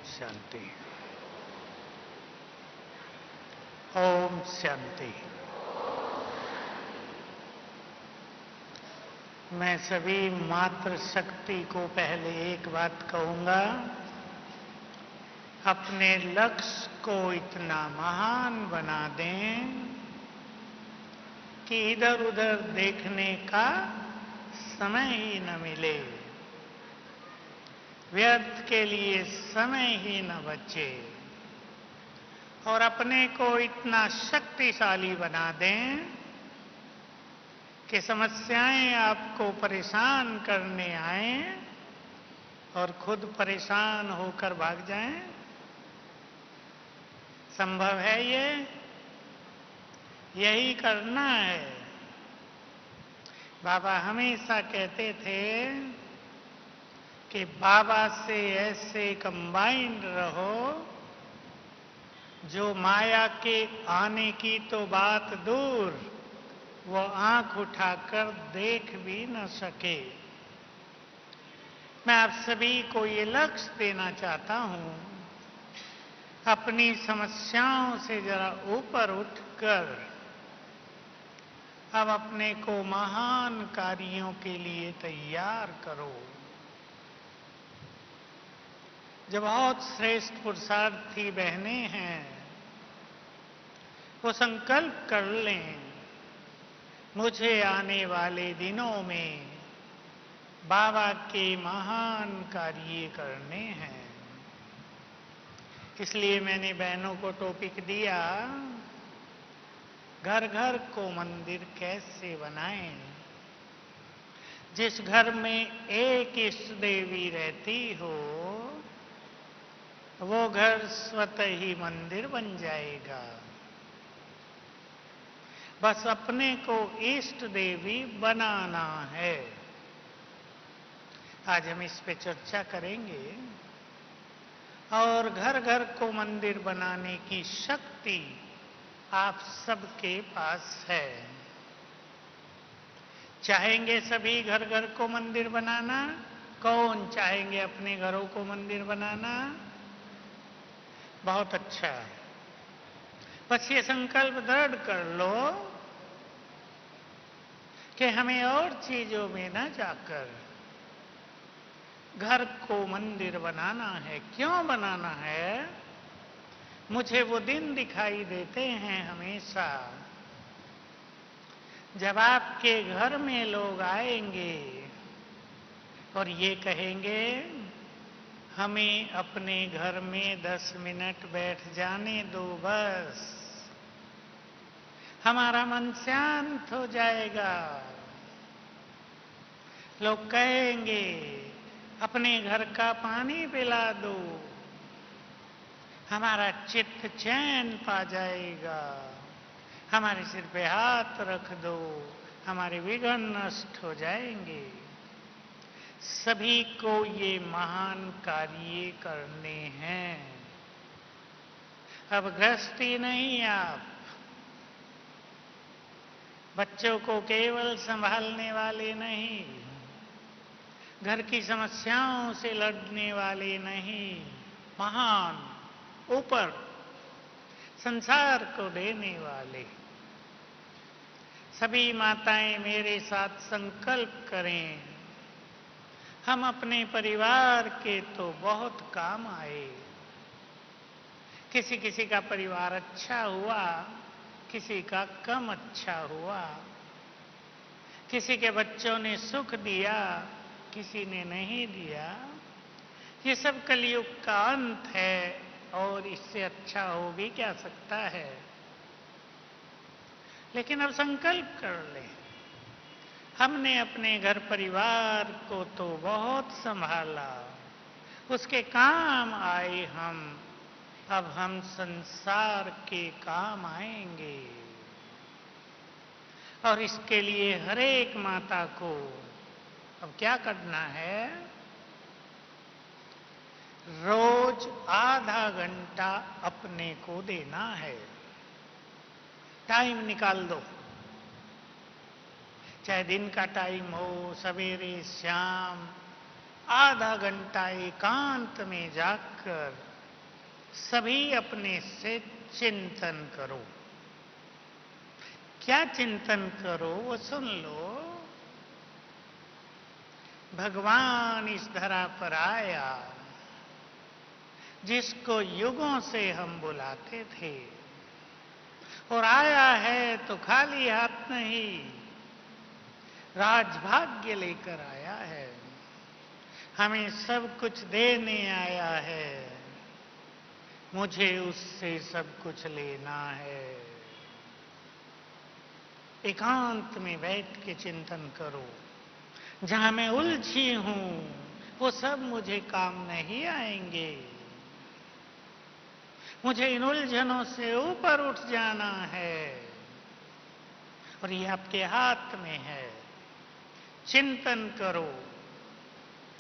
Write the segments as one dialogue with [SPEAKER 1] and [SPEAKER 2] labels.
[SPEAKER 1] शांति। ओम शांति। मैं सभी मातृ शक्ति को पहले एक बात कहूंगा, अपने लक्ष्य को इतना महान बना दें कि इधर उधर देखने का समय ही न मिले, व्यर्थ के लिए समय ही न बचे, और अपने को इतना शक्तिशाली बना दें कि समस्याएं आपको परेशान करने आए और खुद परेशान होकर भाग जाएं। संभव है ये? यही करना है। बाबा हमेशा कहते थे कि बाबा से ऐसे कंबाइंड रहो जो माया के आने की तो बात दूर, वो आंख उठाकर देख भी न सके। मैं आप सभी को ये लक्ष्य देना चाहता हूं, अपनी समस्याओं से जरा ऊपर उठकर अब अपने को महान कार्यों के लिए तैयार करो। जो बहुत श्रेष्ठ पुरुषार्थी बहनें हैं, वो संकल्प कर लें, मुझे आने वाले दिनों में बाबा के महान कार्य करने हैं। इसलिए मैंने बहनों को टॉपिक दिया, घर घर को मंदिर कैसे बनाएं। जिस घर में एक इष्ट देवी रहती हो, वो घर स्वतः ही मंदिर बन जाएगा। बस अपने को इष्ट देवी बनाना है। आज हम इस पे चर्चा करेंगे। और घर घर को मंदिर बनाने की शक्ति आप सबके पास है। चाहेंगे सभी घर घर को मंदिर बनाना? कौन चाहेंगे अपने घरों को मंदिर बनाना? बहुत अच्छा। बस ये संकल्प दृढ़ कर लो कि हमें और चीजों में न जाकर घर को मंदिर बनाना है। क्यों बनाना है? मुझे वो दिन दिखाई देते हैं हमेशा, जब आपके घर में लोग आएंगे और ये कहेंगे, हमें अपने घर में 10 मिनट बैठ जाने दो, बस हमारा मन शांत हो जाएगा। लोग कहेंगे, अपने घर का पानी पिला दो, हमारा चित्त चैन पा जाएगा। हमारे सिर पे हाथ रख दो, हमारे विघ्न नष्ट हो जाएंगे। सभी को ये महान कार्य करने हैं। अब गृहस्थी नहीं, आप बच्चों को केवल संभालने वाले नहीं, घर की समस्याओं से लड़ने वाले नहीं, महान ऊपर संसार को देने वाले। सभी माताएं मेरे साथ संकल्प करें, हम अपने परिवार के तो बहुत काम आए। किसी किसी का परिवार अच्छा हुआ, किसी का कम अच्छा हुआ, किसी के बच्चों ने सुख दिया, किसी ने नहीं दिया। ये सब कलयुग का अंत है और इससे अच्छा हो भी क्या सकता है। लेकिन अब संकल्प कर ले, हमने अपने घर परिवार को तो बहुत संभाला, उसके काम आए हम, अब हम संसार के काम आएंगे। और इसके लिए हर एक माता को अब क्या करना है? रोज आधा घंटा अपने को देना है। टाइम निकाल दो, चाहे दिन का टाइम हो, सवेरे शाम, आधा घंटा एकांत में जाकर सभी अपने से चिंतन करो। क्या चिंतन करो वो सुन लो। भगवान इस धरा पर आया, जिसको युगों से हम बुलाते थे, और आया है तो खाली हाथ नहीं, राजभाग्य लेकर आया है। हमें सब कुछ देने आया है, मुझे उससे सब कुछ लेना है। एकांत में बैठ के चिंतन करो। जहां मैं उलझी हूं वो सब मुझे काम नहीं आएंगे। मुझे इन उलझनों से ऊपर उठ जाना है, और ये आपके हाथ में है। चिंतन करो।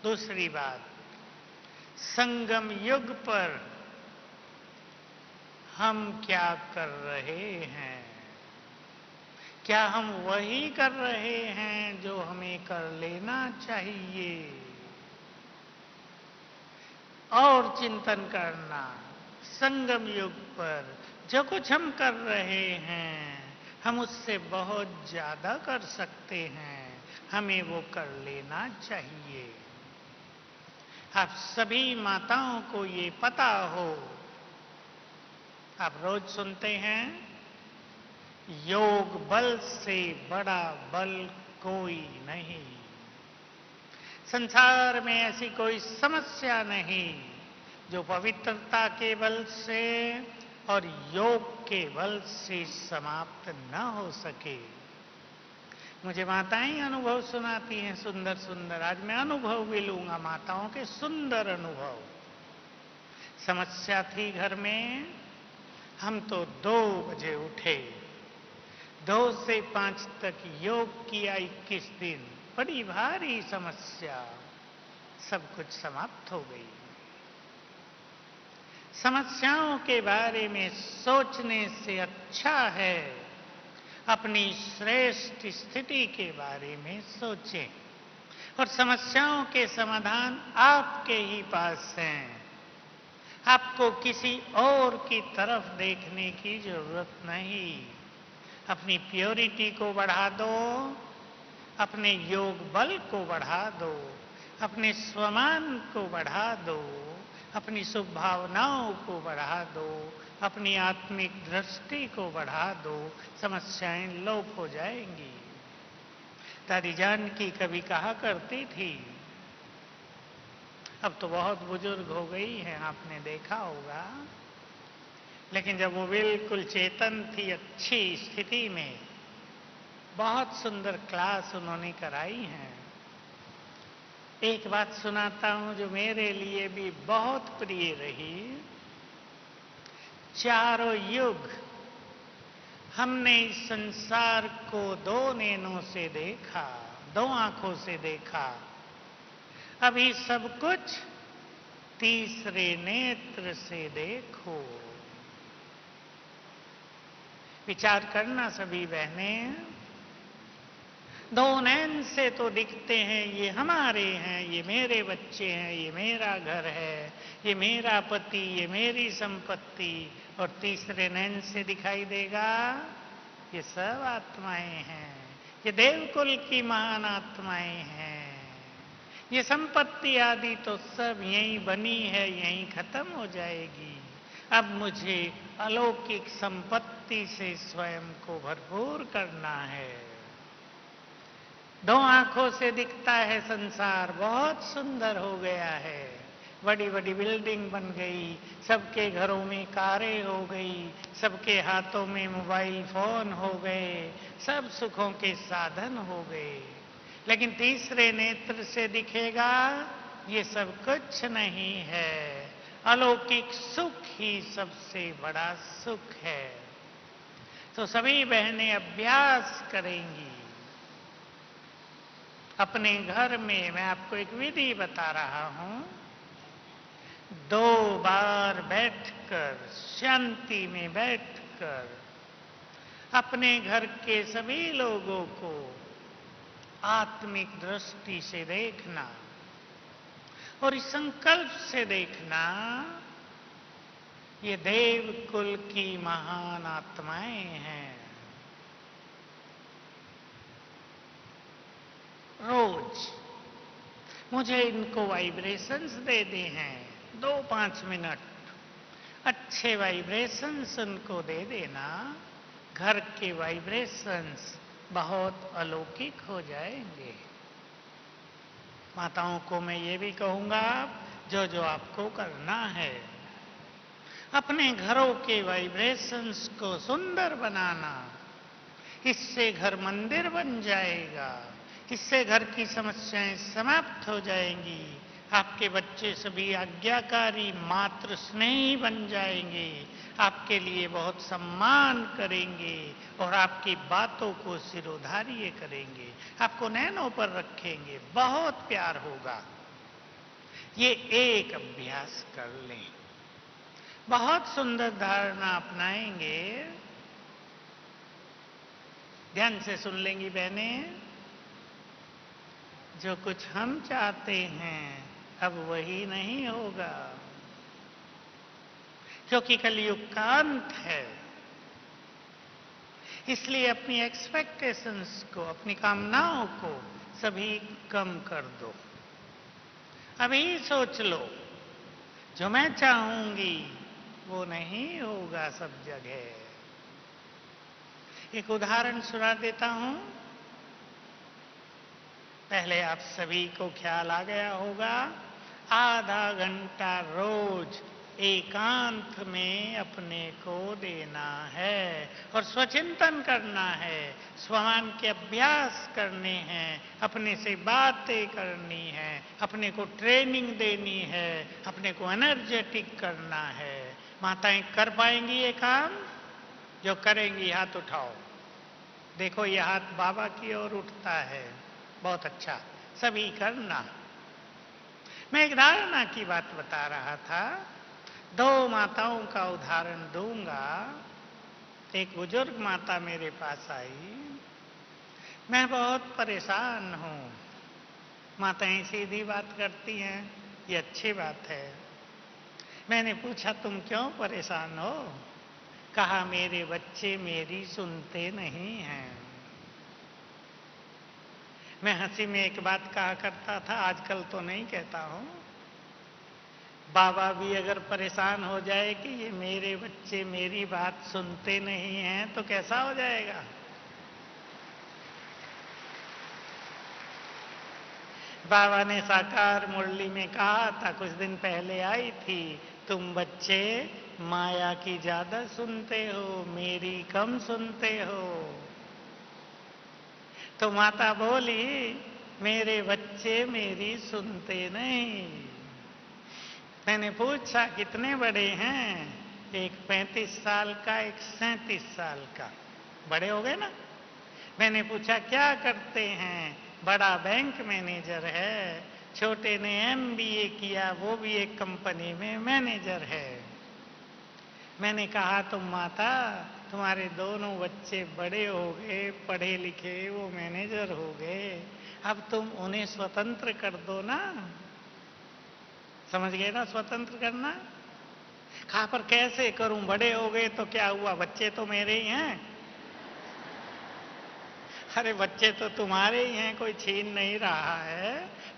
[SPEAKER 1] दूसरी बात, संगम युग पर हम क्या कर रहे हैं? क्या हम वही कर रहे हैं जो हमें कर लेना चाहिए? और चिंतन करना, संगम युग पर जो कुछ हम कर रहे हैं, हम उससे बहुत ज्यादा कर सकते हैं, हमें वो कर लेना चाहिए। आप सभी माताओं को ये पता हो। आप रोज सुनते हैं, योग बल से बड़ा बल कोई नहीं। संसार में ऐसी कोई समस्या नहीं जो पवित्रता के बल से और योग के बल से समाप्त न हो सके। मुझे माताएं अनुभव सुनाती हैं सुंदर सुंदर। आज मैं अनुभव भी लूंगा, माताओं के सुंदर अनुभव। समस्या थी घर में, हम तो 2 बजे उठे, 2 से 5 तक योग किया 21 दिन। बड़ी भारी समस्या, सब कुछ समाप्त हो गई। समस्याओं के बारे में सोचने से अच्छा है अपनी श्रेष्ठ स्थिति के बारे में सोचें। और समस्याओं के समाधान आपके ही पास हैं। आपको किसी और की तरफ देखने की जरूरत नहीं। अपनी प्योरिटी को बढ़ा दो, अपने योग बल को बढ़ा दो, अपने स्वमान को बढ़ा दो, अपनी शुभ भावनाओं को बढ़ा दो, अपनी आत्मिक दृष्टि को बढ़ा दो। समस्याएं लोप हो जाएंगी। दादी जानकी कभी कहा करती थी, अब तो बहुत बुजुर्ग हो गई हैं, आपने देखा होगा, लेकिन जब वो बिल्कुल चेतन थी, अच्छी स्थिति में, बहुत सुंदर क्लास उन्होंने कराई है। एक बात सुनाता हूं जो मेरे लिए भी बहुत प्रिय रही। चारों युग हमने इस संसार को 2 नैनों से देखा, 2 आंखों से देखा। अभी सब कुछ तीसरे नेत्र से देखो। विचार करना सभी बहनें। 2 नैन से तो दिखते हैं, ये हमारे हैं, ये मेरे बच्चे हैं, ये मेरा घर है, ये मेरा पति, ये मेरी संपत्ति। और तीसरे नैन से दिखाई देगा, ये सब आत्माएं हैं, ये देवकुल की महान आत्माएं हैं। ये संपत्ति आदि तो सब यहीं बनी है, यहीं खत्म हो जाएगी। अब मुझे अलौकिक संपत्ति से स्वयं को भरपूर करना है। 2 आंखों से दिखता है संसार, बहुत सुंदर हो गया है। बड़ी बड़ी बिल्डिंग बन गई, सबके घरों में कारें हो गई, सबके हाथों में मोबाइल फोन हो गए, सब सुखों के साधन हो गए। लेकिन तीसरे नेत्र से दिखेगा, ये सब कुछ नहीं है। अलौकिक सुख ही सबसे बड़ा सुख है। तो सभी बहनें अभ्यास करेंगी अपने घर में। मैं आपको एक विधि बता रहा हूं। 2 बार बैठकर, शांति में बैठकर अपने घर के सभी लोगों को आत्मिक दृष्टि से देखना, और इस संकल्प से देखना ये देव कुल की महान आत्माएं हैं। रोज मुझे इनको वाइब्रेशंस दे दी हैं, 2-5 मिनट अच्छे वाइब्रेशंस उनको दे देना, घर के वाइब्रेशंस बहुत अलौकिक हो जाएंगे। माताओं को मैं ये भी कहूंगा, जो जो आपको करना है, अपने घरों के वाइब्रेशंस को सुंदर बनाना। इससे घर मंदिर बन जाएगा, इससे घर की समस्याएं समाप्त हो जाएंगी। आपके बच्चे सभी आज्ञाकारी मातृ स्नेही बन जाएंगे, आपके लिए बहुत सम्मान करेंगे और आपकी बातों को सिरोधार्य करेंगे, आपको नैनों पर रखेंगे, बहुत प्यार होगा। ये एक अभ्यास कर लें, बहुत सुंदर धारणा अपनाएंगे। ध्यान से सुन लेंगी बहनें, जो कुछ हम चाहते हैं अब वही नहीं होगा, क्योंकि कलयुग का अंत है। इसलिए अपनी एक्सपेक्टेशंस को, अपनी कामनाओं को सभी कम कर दो। अभी सोच लो, जो मैं चाहूंगी वो नहीं होगा सब जगह। एक उदाहरण सुना देता हूं, पहले आप सभी को ख्याल आ गया होगा। आधा घंटा रोज एकांत में अपने को देना है और स्वचिंतन करना है, स्वमान के अभ्यास करने हैं, अपने से बातें करनी है, अपने को ट्रेनिंग देनी है, अपने को एनर्जेटिक करना है। माताएं कर पाएंगी ये काम? जो करेंगी हाथ उठाओ। देखो ये हाथ बाबा की ओर उठता है, बहुत अच्छा, सभी करना। मैं एक धारणा की बात बता रहा था, 2 माताओं का उदाहरण दूंगा। एक बुजुर्ग माता मेरे पास आई, मैं बहुत परेशान हूं। माताएं सीधी बात करती हैं, ये अच्छी बात है। मैंने पूछा तुम क्यों परेशान हो? कहा मेरे बच्चे मेरी सुनते नहीं हैं। मैं हंसी में एक बात कहा करता था, आजकल तो नहीं कहता हूं। बाबा भी अगर परेशान हो जाए कि ये मेरे बच्चे मेरी बात सुनते नहीं हैं तो कैसा हो जाएगा? बाबा ने साकार मुरली में कहा था, कुछ दिन पहले आई थी, तुम बच्चे माया की ज्यादा सुनते हो, मेरी कम सुनते हो। तो माता बोली मेरे बच्चे मेरी सुनते नहीं। मैंने पूछा कितने बड़े हैं? एक 35 साल का, एक 37 साल का। बड़े हो गए ना? मैंने पूछा क्या करते हैं? बड़ा बैंक मैनेजर है, छोटे ने MBA किया, वो भी एक कंपनी में मैनेजर है। मैंने कहा तुम माता, तुम्हारे दोनों बच्चे बड़े हो गए, पढ़े लिखे, वो मैनेजर हो गए, अब तुम उन्हें स्वतंत्र कर दो ना। समझ गए ना स्वतंत्र करना? कहा पर कैसे करूं, बड़े हो गए तो क्या हुआ, बच्चे तो मेरे ही हैं। अरे बच्चे तो तुम्हारे ही हैं, कोई छीन नहीं रहा है,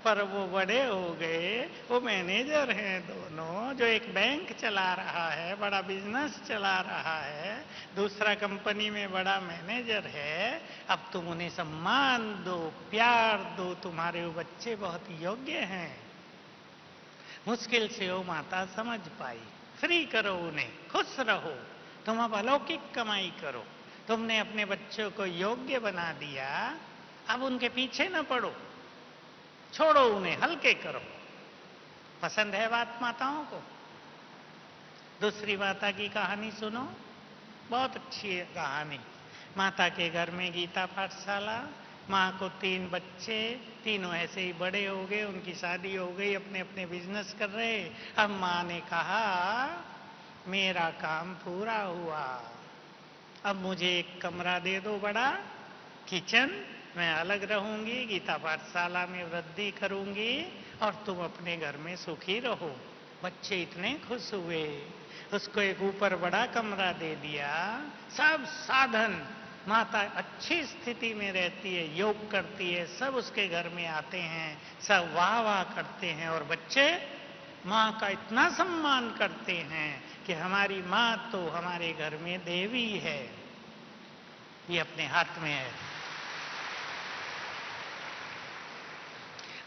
[SPEAKER 1] पर वो बड़े हो गए, वो मैनेजर हैं दोनों। जो एक बैंक चला रहा है, बड़ा बिजनेस चला रहा है, दूसरा कंपनी में बड़ा मैनेजर है। अब तुम उन्हें सम्मान दो, प्यार दो, तुम्हारे वो बच्चे बहुत योग्य हैं। मुश्किल से वो माता समझ पाई। फ्री करो उन्हें, खुश रहो, तुम अब अलौकिक कमाई करो। तुमने अपने बच्चों को योग्य बना दिया, अब उनके पीछे न पड़ो, छोड़ो उन्हें, हल्के करो। पसंद है बात माताओं को? दूसरी माता की कहानी सुनो, बहुत अच्छी है कहानी। माता के घर में गीता पाठशाला, माँ को 3 बच्चे, तीनों ऐसे ही बड़े हो गए, उनकी शादी हो गई, अपने अपने बिजनेस कर रहे। अब माँ ने कहा मेरा काम पूरा हुआ, अब मुझे एक कमरा दे दो, बड़ा किचन, मैं अलग रहूंगी, गीता पाठशाला में वृद्धि करूंगी और तुम अपने घर में सुखी रहो। बच्चे इतने खुश हुए, उसको एक ऊपर बड़ा कमरा दे दिया, सब साधन, माता अच्छी स्थिति में रहती है, योग करती है, सब उसके घर में आते हैं, सब वाह वाह करते हैं, और बच्चे माँ का इतना सम्मान करते हैं कि हमारी माँ तो हमारे घर में देवी है, ये अपने हाथ में है।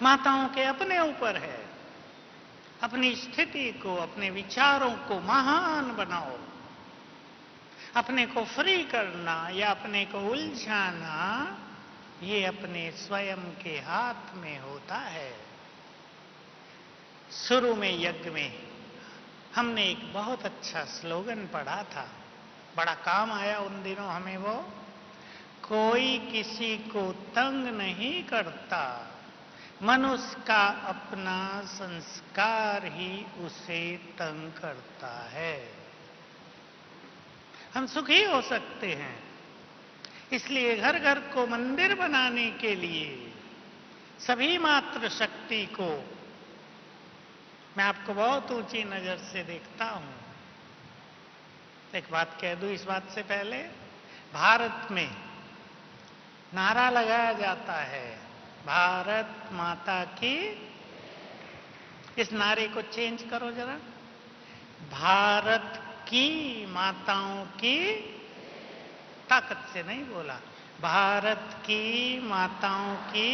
[SPEAKER 1] माताओं के अपने ऊपर है, अपनी स्थिति को, अपने विचारों को महान बनाओ। अपने को फ्री करना या अपने को उलझाना, ये अपने स्वयं के हाथ में होता है। शुरू में यज्ञ में हमने एक बहुत अच्छा स्लोगन पढ़ा था, बड़ा काम आया उन दिनों हमें वो, कोई किसी को तंग नहीं करता, मनुष्य का अपना संस्कार ही उसे तंग करता है। हम सुखी हो सकते हैं, इसलिए घर घर को मंदिर बनाने के लिए सभी मातृ शक्ति को मैं आपको बहुत ऊंची नजर से देखता हूं। एक बात कह दूं इस बात से पहले, भारत में नारा लगाया जाता है, भारत माता की, इस नारे को चेंज करो जरा, भारत की माताओं की, ताकत से नहीं बोला, भारत की माताओं की।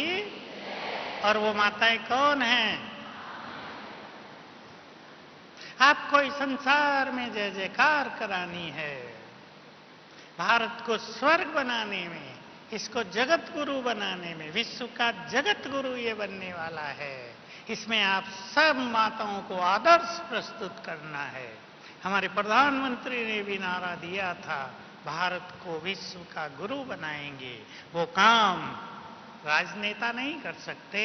[SPEAKER 1] और वो माताएं कौन हैं? आपको इस संसार में जय जयकार करानी है, भारत को स्वर्ग बनाने में, इसको जगत गुरु बनाने में, विश्व का जगत गुरु ये बनने वाला है। इसमें आप सब माताओं को आदर्श प्रस्तुत करना है। हमारे प्रधानमंत्री ने भी नारा दिया था, भारत को विश्व का गुरु बनाएंगे। वो काम राजनेता नहीं कर सकते,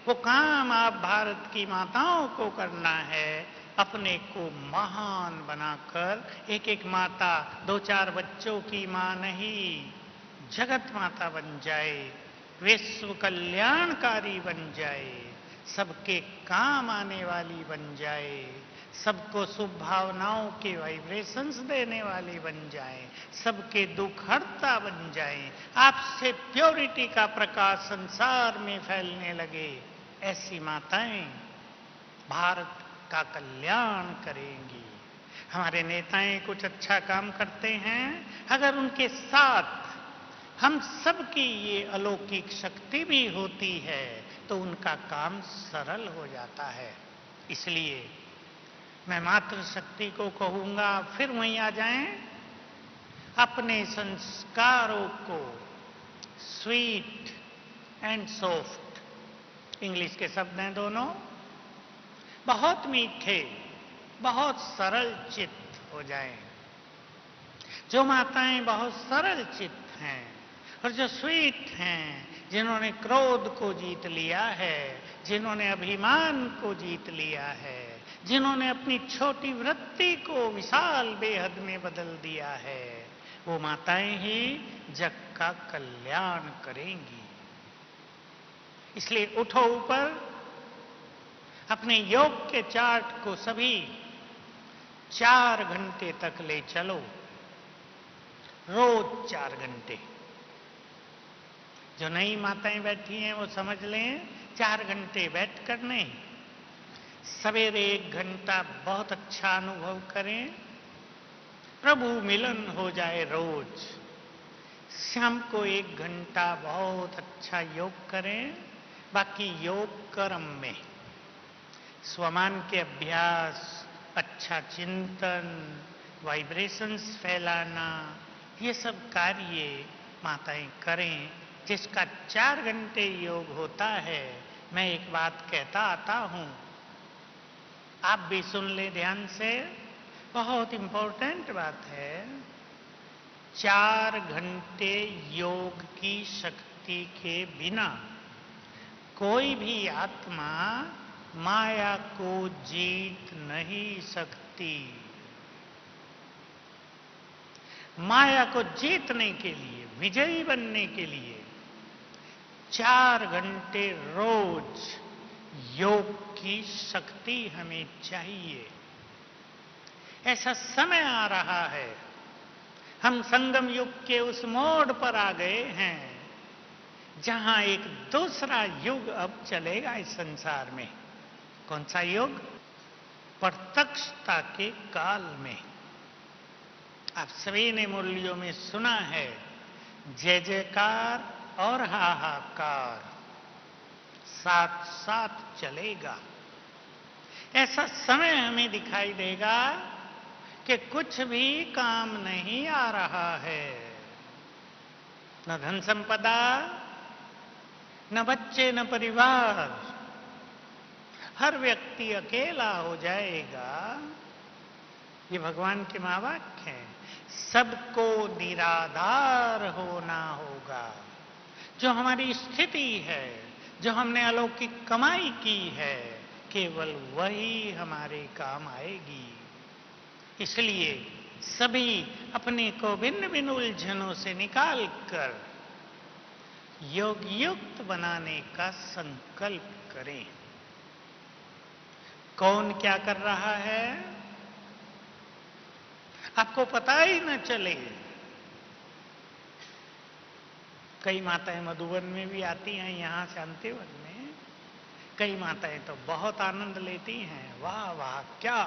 [SPEAKER 1] वो काम आप भारत की माताओं को करना है, अपने को महान बनाकर। एक एक माता दो चार बच्चों की मां नहीं, जगत माता बन जाए, विश्व कल्याणकारी बन जाए, सबके काम आने वाली बन जाए, सबको शुभ भावनाओं के वाइब्रेशंस देने वाली बन जाए, सबके दुख हरता बन जाए, आपसे प्योरिटी का प्रकाश संसार में फैलने लगे। ऐसी माताएं भारत का कल्याण करेंगी। हमारे नेताएं कुछ अच्छा काम करते हैं, अगर उनके साथ हम सबकी ये अलौकिक शक्ति भी होती है तो उनका काम सरल हो जाता है। इसलिए मैं मातृ शक्ति को कहूंगा, फिर वहीं आ जाएं, अपने संस्कारों को स्वीट एंड सॉफ्ट, इंग्लिश के शब्द हैं दोनों, बहुत मीठे, बहुत सरल चित्त हो जाएं। जो माताएं बहुत सरल चित्त हैं और जो स्वीट हैं, जिन्होंने क्रोध को जीत लिया है, जिन्होंने अभिमान को जीत लिया है, जिन्होंने अपनी छोटी वृत्ति को विशाल बेहद में बदल दिया है, वो माताएं ही जग का कल्याण करेंगी। इसलिए उठो ऊपर, अपने योग के चार्ट को सभी 4 घंटे तक ले चलो, रोज 4 घंटे। जो नई माताएं बैठी हैं वो समझ लें, 4 घंटे बैठ कर नहीं, सवेरे 1 घंटा बहुत अच्छा अनुभव करें, प्रभु मिलन हो जाए रोज। शाम को 1 घंटा बहुत अच्छा योग करें, बाकी योग कर्म में स्वमान के अभ्यास, अच्छा चिंतन, वाइब्रेशंस फैलाना, ये सब कार्य माताएं करें, जिसका 4 घंटे योग होता है। मैं एक बात कहता आता हूं, आप भी सुन ले ध्यान से, बहुत इंपॉर्टेंट बात है। 4 घंटे योग की शक्ति के बिना कोई भी आत्मा माया को जीत नहीं सकती। माया को जीतने के लिए, विजयी बनने के लिए 4 घंटे रोज योग की शक्ति हमें चाहिए। ऐसा समय आ रहा है, हम संगम युग के उस मोड़ पर आ गए हैं जहां एक दूसरा युग अब चलेगा इस संसार में। कौन सा युग? प्रत्यक्षता के काल में। आप सभी ने मुरलियों में सुना है, जय जयकार और हाहाकार साथ साथ चलेगा। ऐसा समय हमें दिखाई देगा कि कुछ भी काम नहीं आ रहा है, न धन संपदा, न बच्चे, न परिवार। हर व्यक्ति अकेला हो जाएगा। ये भगवान के महावाक्य हैं। सबको निराधार होना होगा। जो हमारी स्थिति है, जो हमने अलौकिक कमाई की है, केवल वही हमारे काम आएगी। इसलिए सभी अपने को भिन्न भिन्न उलझनों से निकालकर योग युक्त बनाने का संकल्प करें। कौन क्या कर रहा है आपको पता ही न चले। कई माताएं मधुबन में भी आती हैं, यहां शांतिवन में। कई माताएं तो बहुत आनंद लेती हैं। वाह वाह, क्या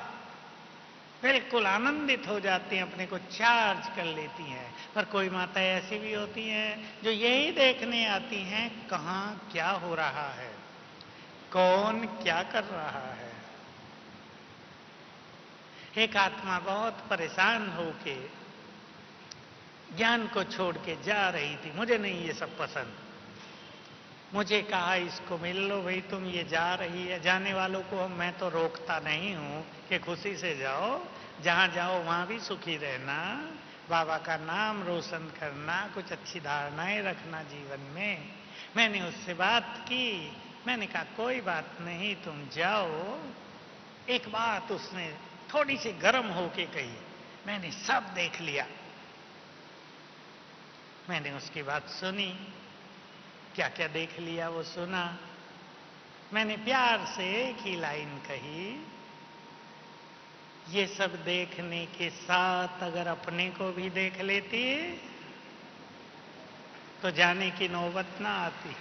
[SPEAKER 1] बिल्कुल आनंदित हो जाती हैं, अपने को चार्ज कर लेती हैं। पर कोई माताएं ऐसी भी होती हैं जो यही देखने आती हैं कहां क्या हो रहा है, कौन क्या कर रहा है। एक आत्मा बहुत परेशान होके ज्ञान को छोड़ के जा रही थी। मुझे नहीं ये सब पसंद। मुझे कहा इसको मिल लो भाई, तुम ये जा रही है। जाने वालों को मैं तो रोकता नहीं हूं कि खुशी से जाओ, जहां जाओ वहां भी सुखी रहना, बाबा का नाम रोशन करना, कुछ अच्छी धारणाएं रखना जीवन में। मैंने उससे बात की। मैंने कहा कोई बात नहीं, तुम जाओ। एक बात उसने थोड़ी सी गर्म होके कही, मैंने सब देख लिया। मैंने उसकी बात सुनी। क्या क्या देख लिया वो सुना। मैंने प्यार से एक ही लाइन कही, ये सब देखने के साथ अगर अपने को भी देख लेती तो जाने की नौबत ना आती।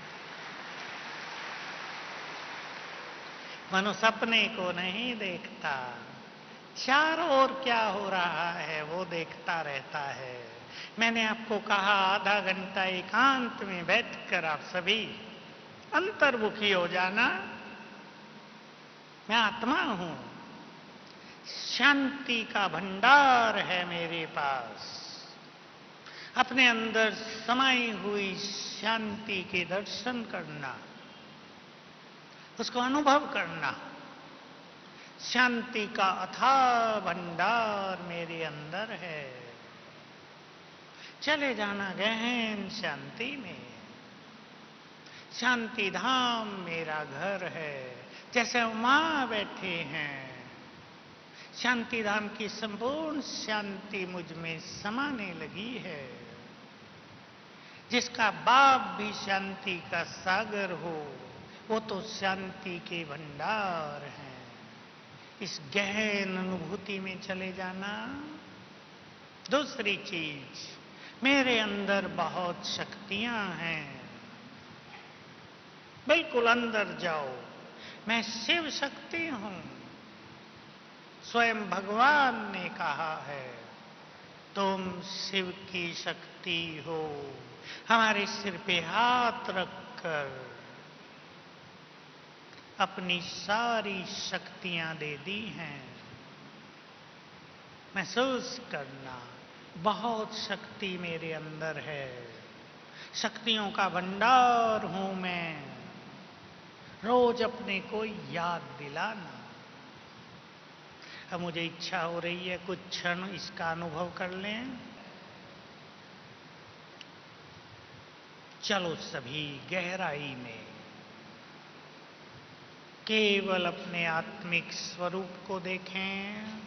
[SPEAKER 1] मनुष्य अपने को नहीं देखता, चारों ओर क्या हो रहा है वो देखता रहता है। मैंने आपको कहा आधा घंटा एकांत में बैठकर आप सभी अंतर्मुखी हो जाना। मैं आत्मा हूं, शांति का भंडार है मेरे पास। अपने अंदर समाई हुई शांति के दर्शन करना, उसको अनुभव करना। शांति का अथाह भंडार मेरे अंदर है। चले जाना गहन शांति में। शांति धाम मेरा घर है। जैसे मां बैठे हैं, शांति धाम की संपूर्ण शांति मुझ में समाने लगी है। जिसका बाप भी शांति का सागर हो, वो तो शांति के भंडार हैं। इस गहन अनुभूति में चले जाना। दूसरी चीज, मेरे अंदर बहुत शक्तियां हैं। बिल्कुल अंदर जाओ। मैं शिव शक्ति हूं। स्वयं भगवान ने कहा है, तुम शिव की शक्ति हो। हमारे सिर पे हाथ रखकर अपनी सारी शक्तियां दे दी हैं। महसूस करना, बहुत शक्ति मेरे अंदर है। शक्तियों का भंडार हूं मैं। रोज अपने को याद दिलाना। अब मुझे इच्छा हो रही है कुछ क्षण इसका अनुभव कर लें। चलो सभी गहराई में केवल अपने आत्मिक स्वरूप को देखें।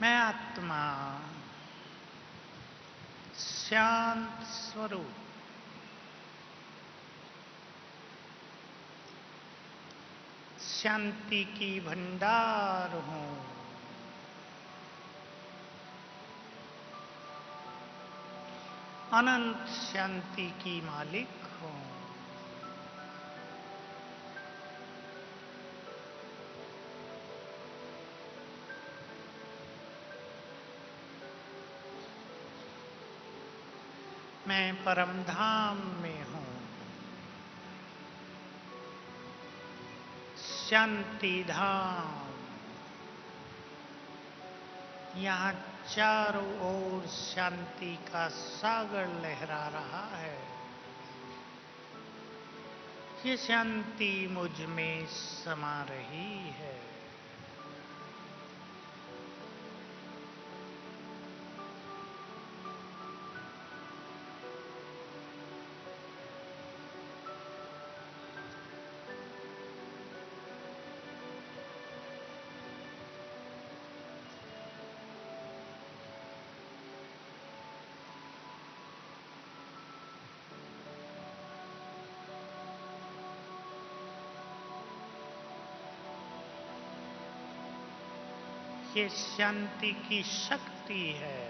[SPEAKER 1] मैं आत्मा शांत स्वरूप शांति की भंडार हूं। अनंत शांति की मालिक हूं। मैं परमधाम में हूं। शांति धाम। यहाँ चारों ओर शांति का सागर लहरा रहा है। ये शांति मुझ में समा रही है। ये शांति की शक्ति है।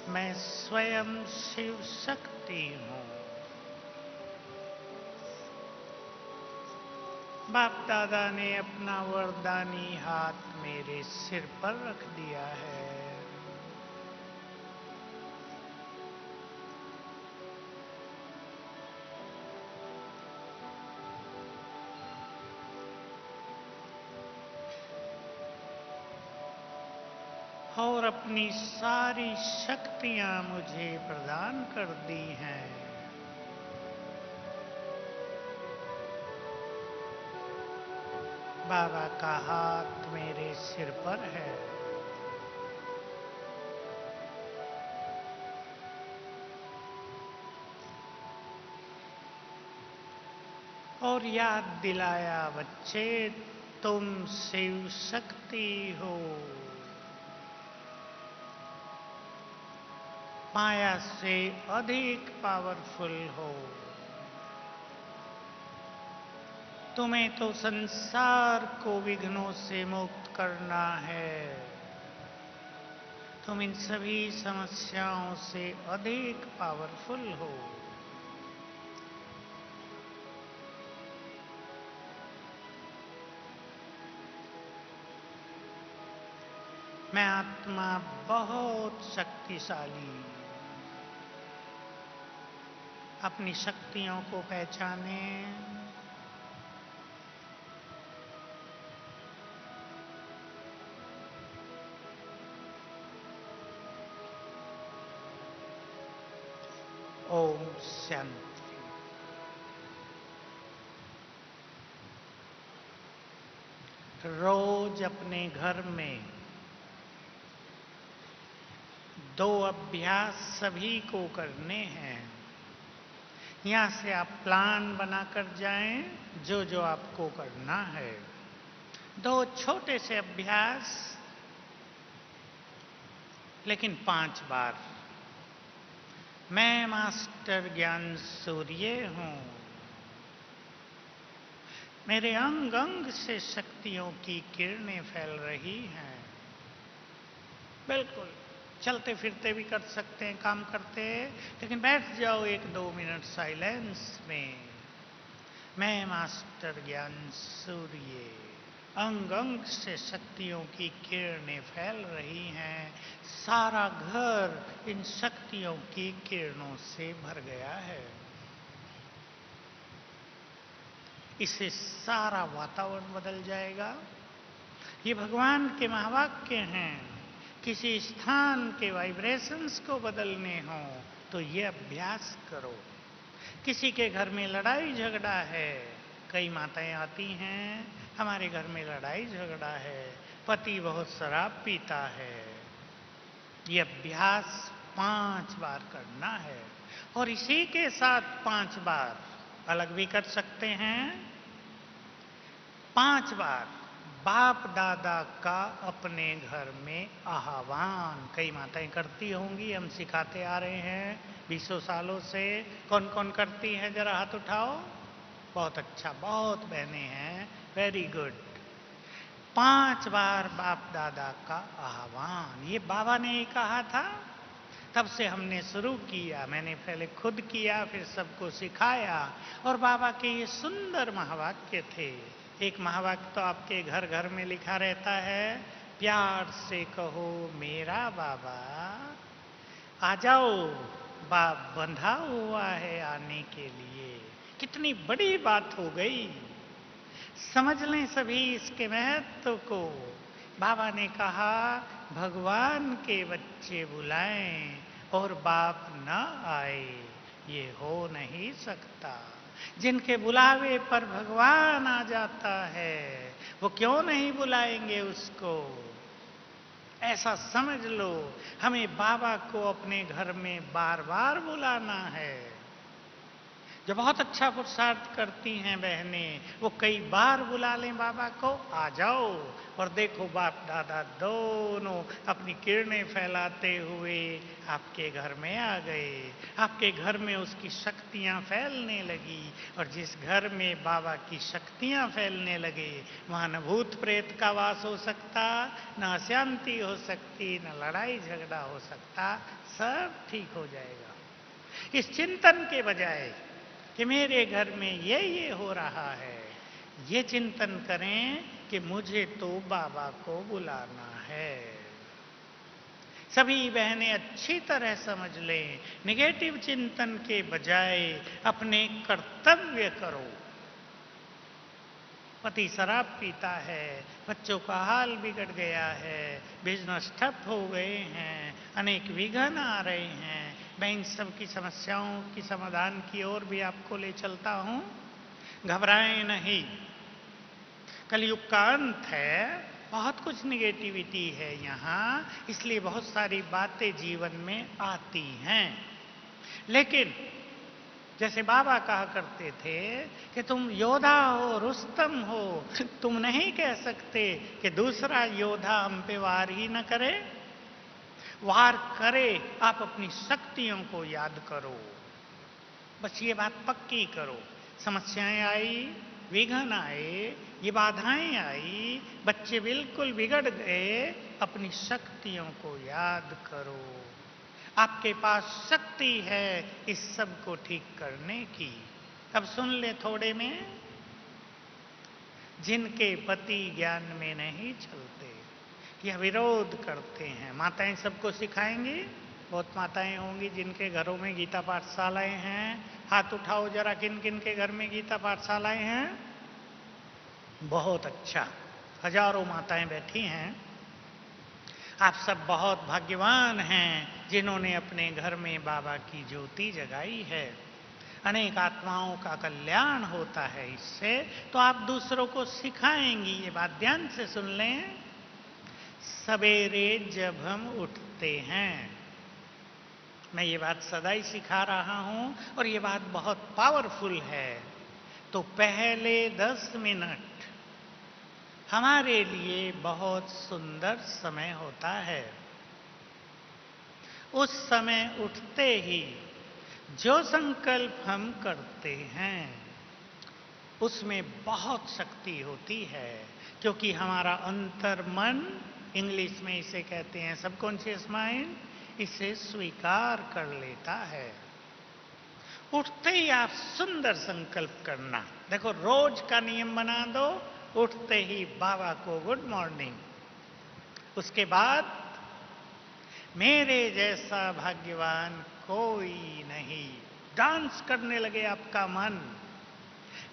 [SPEAKER 1] मैं स्वयं शिव शक्ति हूं। बाप दादा ने अपना वरदानी हाथ मेरे सिर पर रख दिया है। और अपनी सारी शक्तियां मुझे प्रदान कर दी हैं। बाबा का हाथ मेरे सिर पर है। और याद दिलाया, बच्चे तुम शिव शक्ति हो। माया से अधिक पावरफुल हो। तुम्हें तो संसार को विघ्नों से मुक्त करना है। तुम इन सभी समस्याओं से अधिक पावरफुल हो। मैं आत्मा बहुत शक्तिशाली। अपनी शक्तियों को पहचाने। ओम शांति। रोज अपने घर में 2 अभ्यास सभी को करने हैं। यहाँ से आप प्लान बनाकर जाएं, जो जो आपको करना है। 2 छोटे से अभ्यास, लेकिन 5 बार। मैं मास्टर ज्ञान सूर्य हूं। मेरे अंग अंग से शक्तियों की किरणें फैल रही हैं। बिल्कुल चलते फिरते भी कर सकते हैं, काम करते हैं, लेकिन बैठ जाओ 1-2 मिनट साइलेंस में। मैं मास्टर ज्ञान सूर्य। अंग अंग से शक्तियों की किरणें फैल रही हैं। सारा घर इन शक्तियों की किरणों से भर गया है। इससे सारा वातावरण बदल जाएगा। ये भगवान के महावाक्य हैं। किसी स्थान के वाइब्रेशंस को बदलने हो तो ये अभ्यास करो। किसी के घर में लड़ाई झगड़ा है, कई माताएं आती हैं, हमारे घर में लड़ाई झगड़ा है, पति बहुत शराब पीता है। ये अभ्यास 5 बार करना है। और इसी के साथ 5 बार अलग भी कर सकते हैं। 5 बार बाप दादा का अपने घर में आह्वान कई माताएं करती होंगी, हम सिखाते आ रहे हैं 20 सालों से। कौन कौन करती हैं, जरा हाथ उठाओ। बहुत अच्छा, बहुत बहनें हैं, वेरी गुड। 5 बार बाप दादा का आह्वान, ये बाबा ने ही कहा था। तब से हमने शुरू किया, मैंने पहले खुद किया, फिर सबको सिखाया। और बाबा के ये सुंदर महावाक्य थे। एक महावाक्य तो आपके घर घर में लिखा रहता है, प्यार से कहो मेरा बाबा, आ जाओ, बाप बंधा हुआ है आने के लिए। कितनी बड़ी बात हो गई, समझ लें सभी इसके महत्व को। बाबा ने कहा भगवान के बच्चे बुलाएं और बाप न आए, ये हो नहीं सकता। जिनके बुलावे पर भगवान आ जाता है, वो क्यों नहीं बुलाएंगे उसको। ऐसा समझ लो, हमें बाबा को अपने घर में बार बार बुलाना है। जो बहुत अच्छा पुरुषार्थ करती हैं बहनें, वो कई बार बुला लें बाबा को, आ जाओ। और देखो बाप दादा दोनों अपनी किरणें फैलाते हुए आपके घर में आ गए। आपके घर में उसकी शक्तियां फैलने लगी। और जिस घर में बाबा की शक्तियां फैलने लगे, वहां न भूत प्रेत का वास हो सकता, न अशांति हो सकती, न लड़ाई झगड़ा हो सकता, सब ठीक हो जाएगा। इस चिंतन के बजाय कि मेरे घर में ये हो रहा है, ये चिंतन करें कि मुझे तो बाबा को बुलाना है। सभी बहनें अच्छी तरह समझ लें, निगेटिव चिंतन के बजाय अपने कर्तव्य करो। पति शराब पीता है, बच्चों का हाल बिगड़ गया है, बिजनेस ठप हो गए हैं, अनेक विघ्न आ रहे हैं। मैं इन सब की समस्याओं की समाधान की ओर भी आपको ले चलता हूं। घबराएं नहीं, कलयुग का अंत है, बहुत कुछ निगेटिविटी है यहाँ, इसलिए बहुत सारी बातें जीवन में आती हैं। लेकिन जैसे बाबा कहा करते थे कि तुम योद्धा हो, रुस्तम हो, तुम नहीं कह सकते कि दूसरा योद्धा हम पे वार ही न करे। वार करे, आप अपनी शक्तियों को याद करो, बस ये बात पक्की करो। समस्याएं आई, विघ्न आए, ये बाधाएं आई, बच्चे बिल्कुल बिगड़ गए, अपनी शक्तियों को याद करो। आपके पास शक्ति है इस सब को ठीक करने की। अब सुन ले थोड़े में, जिनके पति ज्ञान में नहीं चलते, यह विरोध करते हैं। माताएं सबको सिखाएंगी, बहुत माताएं होंगी जिनके घरों में गीता पाठशालाएं हैं। हाथ उठाओ जरा, किन किन के घर में गीता पाठशालाएं हैं। बहुत अच्छा, हजारों माताएं बैठी हैं। आप सब बहुत भाग्यवान हैं जिन्होंने अपने घर में बाबा की ज्योति जगाई है। अनेक आत्माओं का कल्याण होता है इससे, तो आप दूसरों को सिखाएंगी। ये बात ध्यान से सुन लें। सवेरे जब हम उठते हैं, मैं ये बात सदा ही सिखा रहा हूं और ये बात बहुत पावरफुल है, तो पहले 10 मिनट हमारे लिए बहुत सुंदर समय होता है। उस समय उठते ही जो संकल्प हम करते हैं उसमें बहुत शक्ति होती है, क्योंकि हमारा अंतर्मन, इंग्लिश में इसे कहते हैं सबकॉन्शियस माइंड, इसे स्वीकार कर लेता है। उठते ही आप सुंदर संकल्प करना। देखो, रोज का नियम बना दो, उठते ही बाबा को गुड मॉर्निंग। उसके बाद मेरे जैसा भाग्यवान कोई नहीं। डांस करने लगे आपका मन,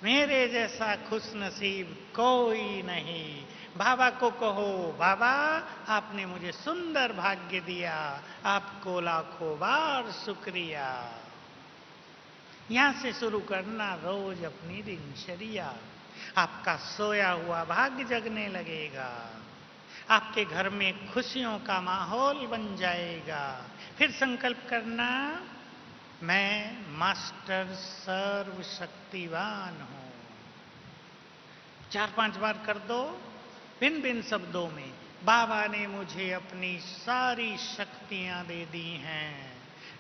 [SPEAKER 1] मेरे जैसा खुश नसीब कोई नहीं। बाबा को कहो, बाबा आपने मुझे सुंदर भाग्य दिया, आपको लाखों बार शुक्रिया। यहां से शुरू करना रोज अपनी दिनचर्या। आपका सोया हुआ भाग्य जगने लगेगा, आपके घर में खुशियों का माहौल बन जाएगा। फिर संकल्प करना, मैं मास्टर सर्वशक्तिवान हूं। 4-5 बार कर दो, भिन्न भिन्न शब्दों में बाबा ने मुझे अपनी सारी शक्तियां दे दी हैं।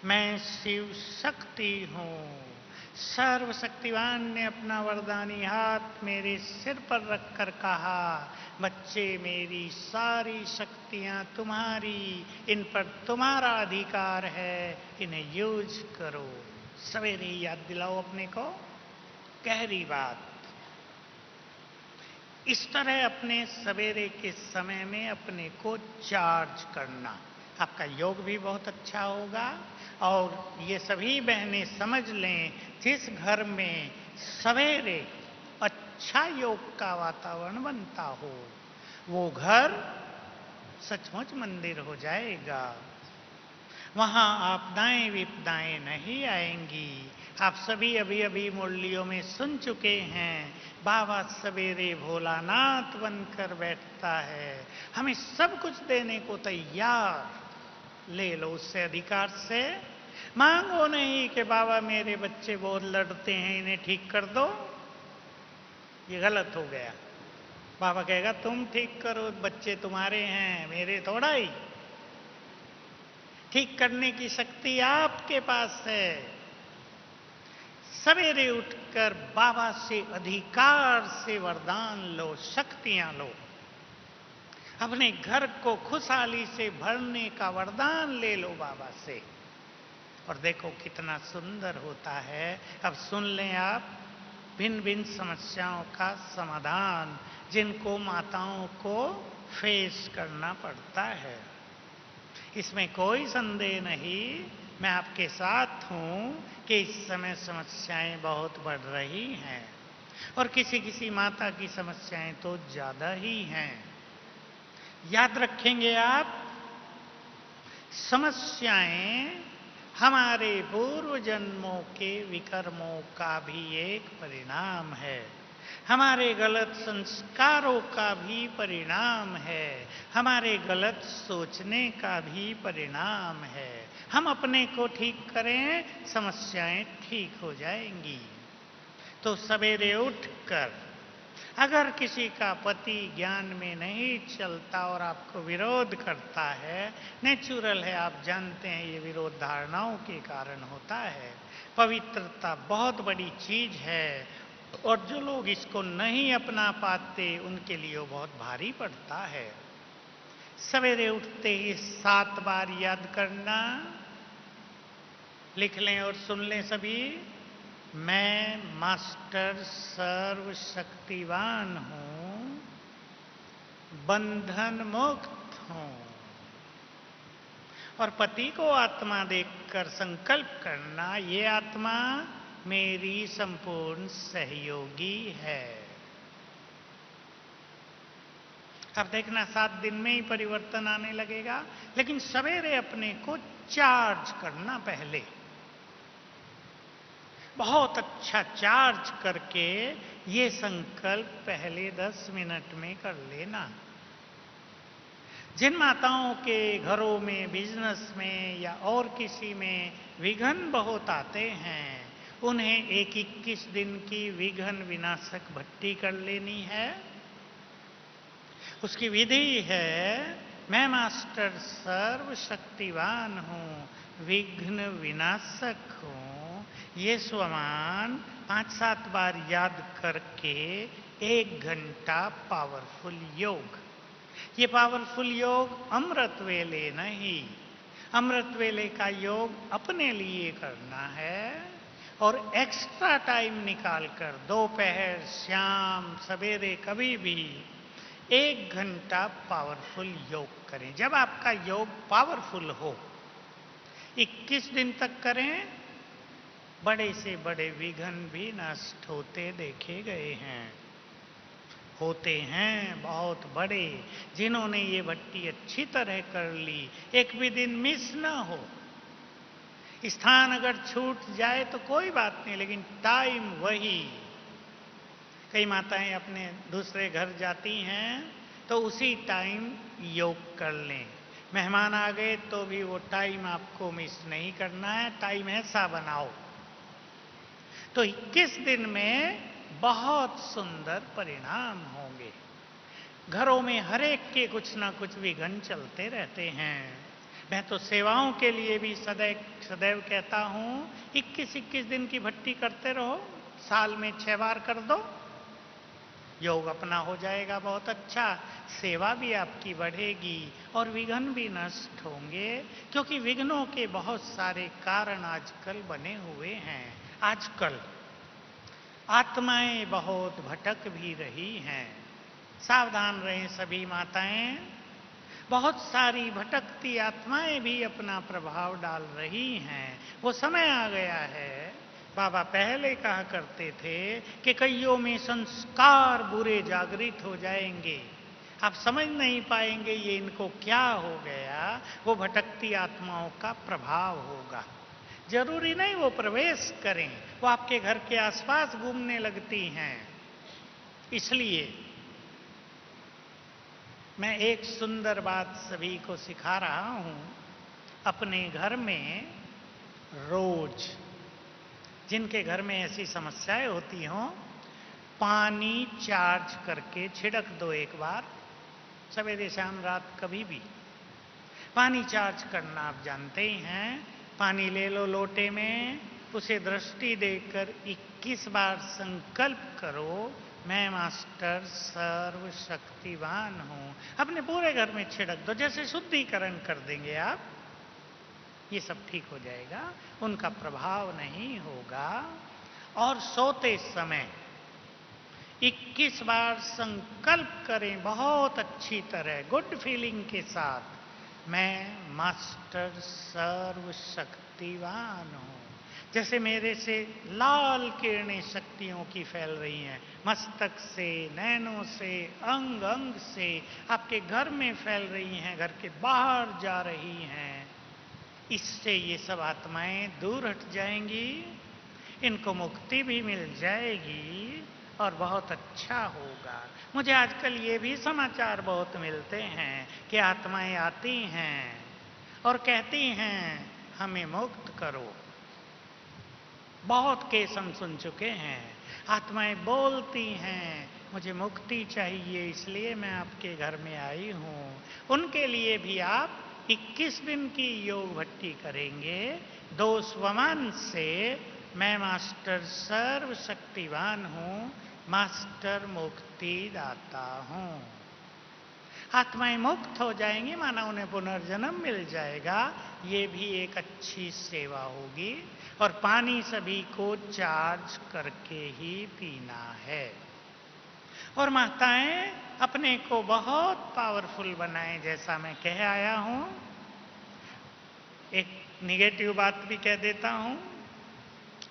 [SPEAKER 1] मैं शिव शक्ति हूं। सर्वशक्तिवान ने अपना वरदानी हाथ मेरे सिर पर रखकर कहा, बच्चे मेरी सारी शक्तियां तुम्हारी, इन पर तुम्हारा अधिकार है, इन्हें यूज करो। सवेरे ही याद दिलाओ अपने को। गहरी बात। इस तरह अपने सवेरे के समय में अपने को चार्ज करना, आपका योग भी बहुत अच्छा होगा। और ये सभी बहनें समझ लें, जिस घर में सवेरे अच्छा योग का वातावरण बनता हो, वो घर सचमुच मंदिर हो जाएगा। वहां आपदाएं विपदाएं नहीं आएंगी। आप सभी अभी अभी मुरलियों में सुन चुके हैं, बाबा सवेरे भोलानाथ बनकर बैठता है, हमें सब कुछ देने को तैयार। ले लो उससे अधिकार से। मांगो नहीं कि बाबा मेरे बच्चे बहुत लड़ते हैं, इन्हें ठीक कर दो। ये गलत हो गया। बाबा कहेगा तुम ठीक करो, बच्चे तुम्हारे हैं, मेरे थोड़ा ही। ठीक करने की शक्ति आपके पास है। सवेरे उठकर बाबा से अधिकार से वरदान लो, शक्तियां लो। अपने घर को खुशहाली से भरने का वरदान ले लो बाबा से, और देखो कितना सुंदर होता है। अब सुन लें आप भिन्न भिन्न समस्याओं का समाधान, जिनको माताओं को फेस करना पड़ता है। इसमें कोई संदेह नहीं, मैं आपके साथ हूं कि इस समय समस्याएं बहुत बढ़ रही हैं, और किसी किसी माता की समस्याएं तो ज्यादा ही हैं। याद रखेंगे आप, समस्याएं हमारे पूर्व जन्मों के विकर्मों का भी एक परिणाम है, हमारे गलत संस्कारों का भी परिणाम है, हमारे गलत सोचने का भी परिणाम है। हम अपने को ठीक करें, समस्याएं ठीक हो जाएंगी। तो सवेरे उठकर, अगर किसी का पति ज्ञान में नहीं चलता और आपको विरोध करता है, नेचुरल है, आप जानते हैं ये विरोध धारणाओं के कारण होता है। पवित्रता बहुत बड़ी चीज है, और जो लोग इसको नहीं अपना पाते उनके लिए वो बहुत भारी पड़ता है। सवेरे उठते ही 7 बार याद करना, लिख लें और सुन लें सभी। मैं मास्टर सर्वशक्तिवान हूं, बंधन मुक्त हूं। और पति को आत्मा देखकर संकल्प करना, ये आत्मा मेरी संपूर्ण सहयोगी है। अब देखना 7 दिन में ही परिवर्तन आने लगेगा। लेकिन सवेरे अपने को चार्ज करना, पहले बहुत अच्छा चार्ज करके ये संकल्प पहले 10 मिनट में कर लेना। जिन माताओं के घरों में, बिजनेस में या और किसी में विघ्न बहुत आते हैं, उन्हें एक 21 दिन की विघ्न विनाशक भट्टी कर लेनी है। उसकी विधि है, मैं मास्टर सर्वशक्तिवान हूं, विघ्न विनाशक हूं। ये स्वमान 5-7 बार याद करके 1 घंटा पावरफुल योग। ये पावरफुल योग अमृत वेले नहीं, अमृत वेले का योग अपने लिए करना है। और एक्स्ट्रा टाइम निकालकर दोपहर, शाम, सवेरे कभी भी 1 घंटा पावरफुल योग करें। जब आपका योग पावरफुल हो, 21 दिन तक करें, बड़े से बड़े विघ्न भी नष्ट होते देखे गए हैं, होते हैं बहुत बड़े। जिन्होंने ये भट्टी अच्छी तरह कर ली, एक भी दिन मिस ना हो। स्थान अगर छूट जाए तो कोई बात नहीं, लेकिन टाइम वही। कई माताएं अपने दूसरे घर जाती हैं तो उसी टाइम योग कर लें। मेहमान आ गए तो भी वो टाइम आपको मिस नहीं करना है, टाइम ऐसा बनाओ। तो 21 दिन में बहुत सुंदर परिणाम होंगे। घरों में हर एक के कुछ ना कुछ विघ्न चलते रहते हैं। मैं तो सेवाओं के लिए भी सदैव सदैव कहता हूं, 21-21 दिन की भट्टी करते रहो, साल में 6 बार कर दो, योग अपना हो जाएगा बहुत अच्छा, सेवा भी आपकी बढ़ेगी और विघ्न भी नष्ट होंगे, क्योंकि विघ्नों के बहुत सारे कारण आजकल बने हुए हैं। आजकल आत्माएं बहुत भटक भी रही हैं। सावधान रहें सभी माताएं, बहुत सारी भटकती आत्माएं भी अपना प्रभाव डाल रही हैं। वो समय आ गया है, बाबा पहले कहा करते थे कि कईयों में संस्कार बुरे जागृत हो जाएंगे, आप समझ नहीं पाएंगे ये इनको क्या हो गया, वो भटकती आत्माओं का प्रभाव होगा। जरूरी नहीं वो प्रवेश करें, वो आपके घर के आसपास घूमने लगती हैं। इसलिए मैं एक सुंदर बात सभी को सिखा रहा हूं, अपने घर में रोज जिनके घर में ऐसी समस्याएं होती हों, पानी चार्ज करके छिड़क दो एक बार, सवेरे शाम रात कभी भी। पानी चार्ज करना आप जानते ही हैं। पानी ले लो लोटे में, उसे दृष्टि देकर 21 बार संकल्प करो, मैं मास्टर सर्वशक्तिवान हूं। अपने पूरे घर में छिड़क दो, जैसे शुद्धिकरण कर देंगे आप, ये सब ठीक हो जाएगा, उनका प्रभाव नहीं होगा। और सोते समय 21 बार संकल्प करें बहुत अच्छी तरह, गुड फीलिंग के साथ, मैं मास्टर सर्वशक्तिवान हूं। जैसे मेरे से लाल किरणें शक्तियों की फैल रही हैं, मस्तक से, नैनों से, अंग अंग से आपके घर में फैल रही हैं, घर के बाहर जा रही हैं। इससे ये सब आत्माएं दूर हट जाएंगी, इनको मुक्ति भी मिल जाएगी और बहुत अच्छा होगा। मुझे आजकल ये भी समाचार बहुत मिलते हैं कि आत्माएं आती हैं और कहती हैं हमें मुक्त करो। बहुत केस हम सुन चुके हैं, आत्माएं बोलती हैं मुझे मुक्ति चाहिए, इसलिए मैं आपके घर में आई हूं। उनके लिए भी आप 21 दिन की योग भट्टी करेंगे, 2 स्वमान से, मैं मास्टर सर्वशक्तिवान हूं, मास्टर मुक्ति दाता हूं। आत्माएं मुक्त हो जाएंगी, माना उन्हें पुनर्जन्म मिल जाएगा, ये भी एक अच्छी सेवा होगी। और पानी सभी को चार्ज करके ही पीना है। और माताएं अपने को बहुत पावरफुल बनाएं, जैसा मैं कह आया हूं। एक निगेटिव बात भी कह देता हूं,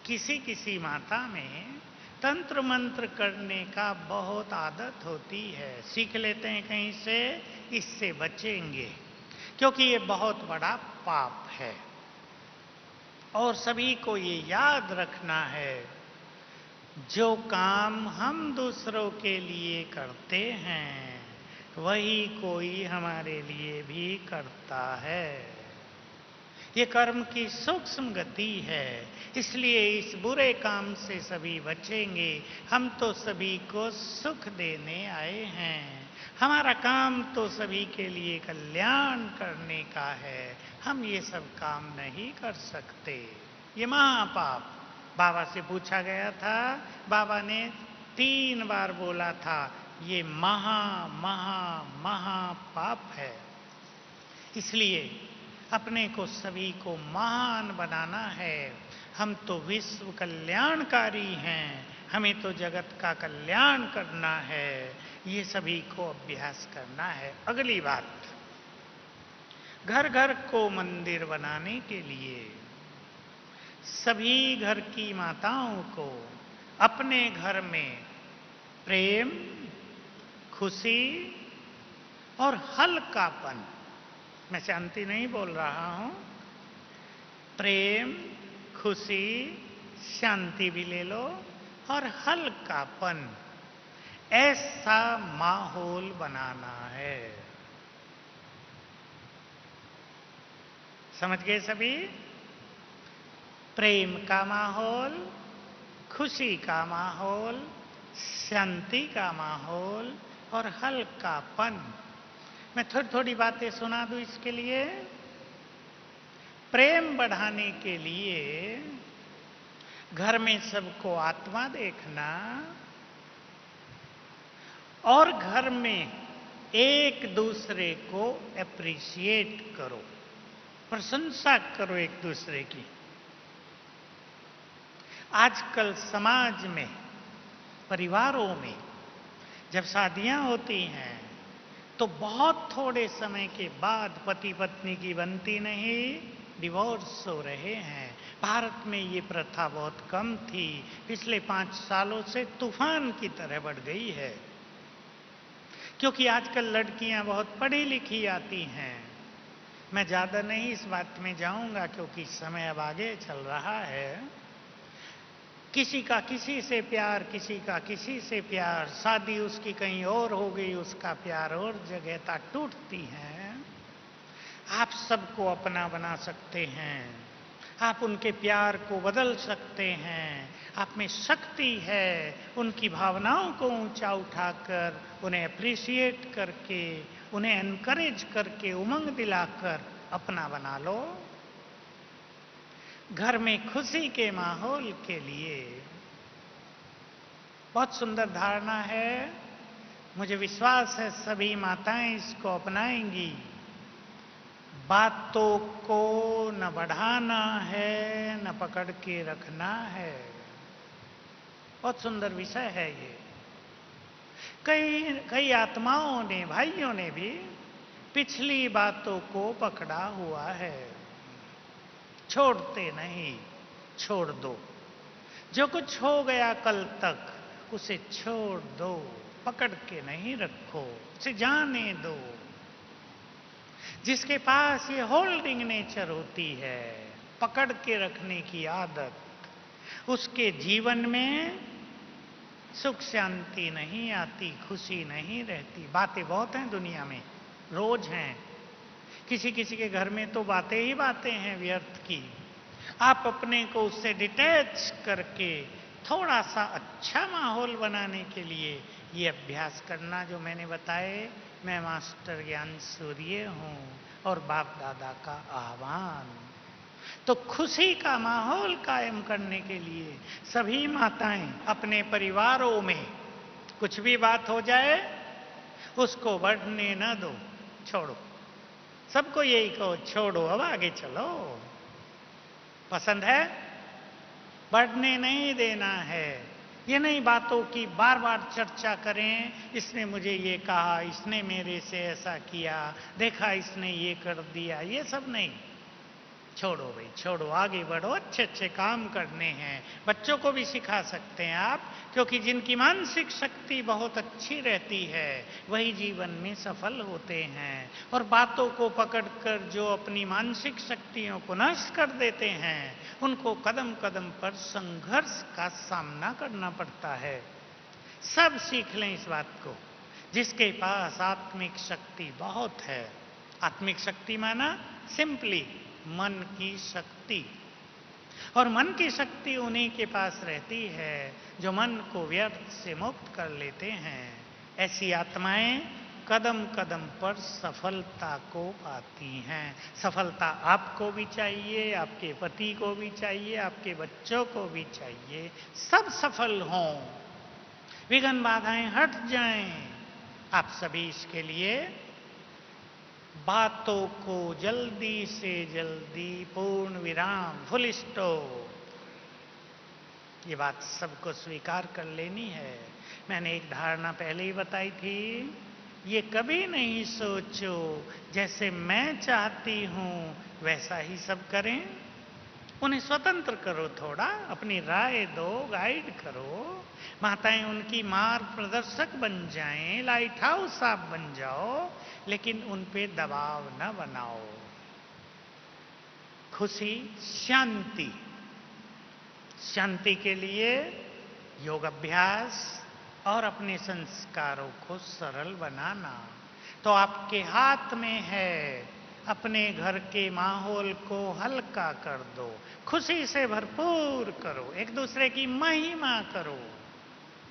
[SPEAKER 1] किसी किसी माता में तंत्र मंत्र करने का बहुत आदत होती है, सीख लेते हैं कहीं से, इससे बचेंगे, क्योंकि ये बहुत बड़ा पाप है। और सभी को ये याद रखना है, जो काम हम दूसरों के लिए करते हैं वही कोई हमारे लिए भी करता है। ये कर्म की सूक्ष्म गति है, इसलिए इस बुरे काम से सभी बचेंगे। हम तो सभी को सुख देने आए हैं, हमारा काम तो सभी के लिए कल्याण करने का है, हम ये सब काम नहीं कर सकते। ये महापाप। बाबा से पूछा गया था, बाबा ने 3 बार बोला था ये महा महा महापाप है। इसलिए अपने को सभी को महान बनाना है। हम तो विश्व कल्याणकारी हैं, हमें तो जगत का कल्याण करना है, ये सभी को अभ्यास करना है। अगली बात, घर घर को मंदिर बनाने के लिए सभी घर की माताओं को अपने घर में प्रेम, खुशी और हल्कापन, मैं शांति नहीं बोल रहा हूं, प्रेम, खुशी, शांति भी ले लो और हल्कापन, ऐसा माहौल बनाना है। समझ गए सभी? प्रेम का माहौल, खुशी का माहौल, शांति का माहौल, और हल्कापन। मैं थोड़ी थोड़ी बातें सुना दूं इसके लिए। प्रेम बढ़ाने के लिए घर में सबको आत्मा देखना और घर में एक दूसरे को अप्रिशिएट करो, प्रशंसा करो एक दूसरे की। आजकल समाज में, परिवारों में जब शादियां होती हैं तो बहुत थोड़े समय के बाद पति पत्नी की बनती नहीं, डिवोर्स हो रहे हैं। भारत में ये प्रथा बहुत कम थी, पिछले 5 सालों से तूफान की तरह बढ़ गई है, क्योंकि आजकल लड़कियां बहुत पढ़ी लिखी आती हैं। मैं ज्यादा नहीं इस बात में जाऊंगा क्योंकि समय अब आगे चल रहा है। किसी का किसी से प्यार, किसी का किसी से प्यार, शादी उसकी कहीं और हो गई, उसका प्यार और जगह तक टूटती हैं। आप सबको अपना बना सकते हैं, आप उनके प्यार को बदल सकते हैं। आप में शक्ति है उनकी भावनाओं को ऊंचा उठाकर, उन्हें अप्रिशिएट करके, उन्हें एनकरेज करके, उमंग दिलाकर अपना बना लो। घर में खुशी के माहौल के लिए बहुत सुंदर धारणा है। मुझे विश्वास है सभी माताएं इसको अपनाएंगी। बातों को न बढ़ाना है, न पकड़ के रखना है। बहुत सुंदर विषय है ये। कई आत्माओं ने, भाइयों ने भी पिछली बातों को पकड़ा हुआ है। छोड़ते नहीं, छोड़ दो। जो कुछ हो गया कल तक उसे छोड़ दो, पकड़ के नहीं रखो, उसे जाने दो। जिसके पास ये होल्डिंग नेचर होती है, पकड़ के रखने की आदत, उसके जीवन में सुख शांति नहीं आती, खुशी नहीं रहती। बातें बहुत हैं दुनिया में, रोज हैं। किसी किसी के घर में तो बातें ही बातें हैं व्यर्थ की। आप अपने को उससे डिटैच करके थोड़ा सा अच्छा माहौल बनाने के लिए ये अभ्यास करना जो मैंने बताए। मैं मास्टर ज्ञान सूर्य हूं और बाप दादा का आह्वान। तो खुशी का माहौल कायम करने के लिए सभी माताएं अपने परिवारों में कुछ भी बात हो जाए उसको बढ़ने न दो, छोड़ो। सबको यही कहो, छोड़ो, अब आगे चलो। पसंद है? बढ़ने नहीं देना है। ये नहीं बातों की बार बार चर्चा करें, इसने मुझे ये कहा, इसने मेरे से ऐसा किया, देखा इसने ये कर दिया, ये सब नहीं। छोड़ो भाई, छोड़ो, आगे बढ़ो। अच्छे अच्छे काम करने हैं, बच्चों को भी सिखा सकते हैं आप, क्योंकि जिनकी मानसिक शक्ति बहुत अच्छी रहती है वही जीवन में सफल होते हैं। और बातों को पकड़कर जो अपनी मानसिक शक्तियों को नष्ट कर देते हैं उनको कदम कदम पर संघर्ष का सामना करना पड़ता है। सब सीख लें इस बात को। जिसके पास आत्मिक शक्ति बहुत है, आत्मिक शक्ति माना सिंपली मन की शक्ति, और मन की शक्ति उन्हीं के पास रहती है जो मन को व्यर्थ से मुक्त कर लेते हैं। ऐसी आत्माएं कदम कदम पर सफलता को पाती हैं। सफलता आपको भी चाहिए, आपके पति को भी चाहिए, आपके बच्चों को भी चाहिए। सब सफल हों, विघ्न बाधाएं हट जाएं। आप सभी इसके लिए बातों को जल्दी से जल्दी पूर्ण विराम, फुल स्टॉप, ये बात सबको स्वीकार कर लेनी है। मैंने एक धारणा पहले ही बताई थी, ये कभी नहीं सोचो जैसे मैं चाहती हूं वैसा ही सब करें। उन्हें स्वतंत्र करो, थोड़ा अपनी राय दो, गाइड करो। माताएं उनकी मार्ग प्रदर्शक बन जाएं, लाइट हाउस आप बन जाओ, लेकिन उन पे दबाव न बनाओ। खुशी, शांति, शांति के लिए योग अभ्यास और अपने संस्कारों को सरल बनाना। तो आपके हाथ में है, अपने घर के माहौल को हल्का कर दो, खुशी से भरपूर करो, एक दूसरे की महिमा करो।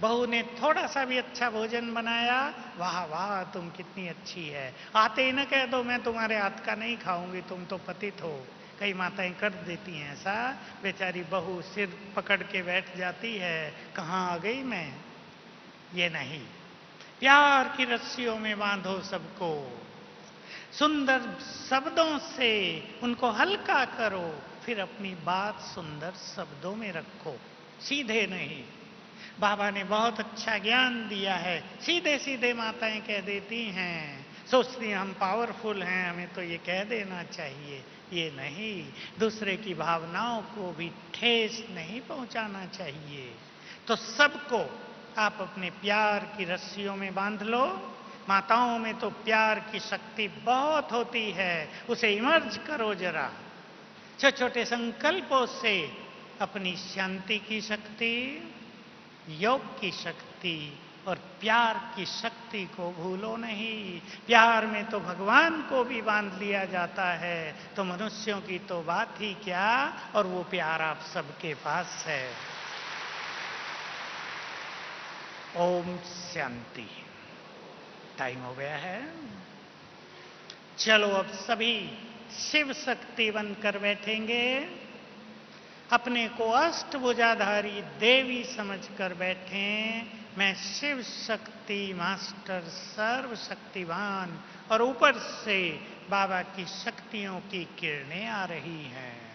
[SPEAKER 1] बहू ने थोड़ा सा भी अच्छा भोजन बनाया, वाह वाह तुम कितनी अच्छी है, आते ही न कह दो मैं तुम्हारे हाथ का नहीं खाऊंगी, तुम तो पतित हो। कई माताएं कर देती हैं ऐसा, बेचारी बहू सिर पकड़ के बैठ जाती है, कहाँ आ गई मैं। ये नहीं, प्यार की रस्सियों में बांधो सबको, सुंदर शब्दों से उनको हल्का करो, फिर अपनी बात सुंदर शब्दों में रखो, सीधे नहीं। बाबा ने बहुत अच्छा ज्ञान दिया है, सीधे सीधे माताएं कह देती हैं, सोचती हैं हम पावरफुल हैं, हमें तो ये कह देना चाहिए। ये नहीं, दूसरे की भावनाओं को भी ठेस नहीं पहुंचाना चाहिए। तो सबको आप अपने प्यार की रस्सियों में बांध लो। माताओं में तो प्यार की शक्ति बहुत होती है, उसे इमर्ज करो जरा, छोटे छोटे संकल्पों से अपनी शांति की शक्ति, योग की शक्ति और प्यार की शक्ति को भूलो नहीं। प्यार में तो भगवान को भी बांध लिया जाता है, तो मनुष्यों की तो बात ही क्या, और वो प्यार आप सबके पास है। ओम शांति। टाइम हो गया है, चलो अब सभी शिव शक्ति बनकर बैठेंगे। अपने को अष्टभुजाधारी देवी समझकर बैठें। मैं शिव शक्ति मास्टर सर्व शक्तिवान, और ऊपर से बाबा की शक्तियों की किरणें आ रही हैं।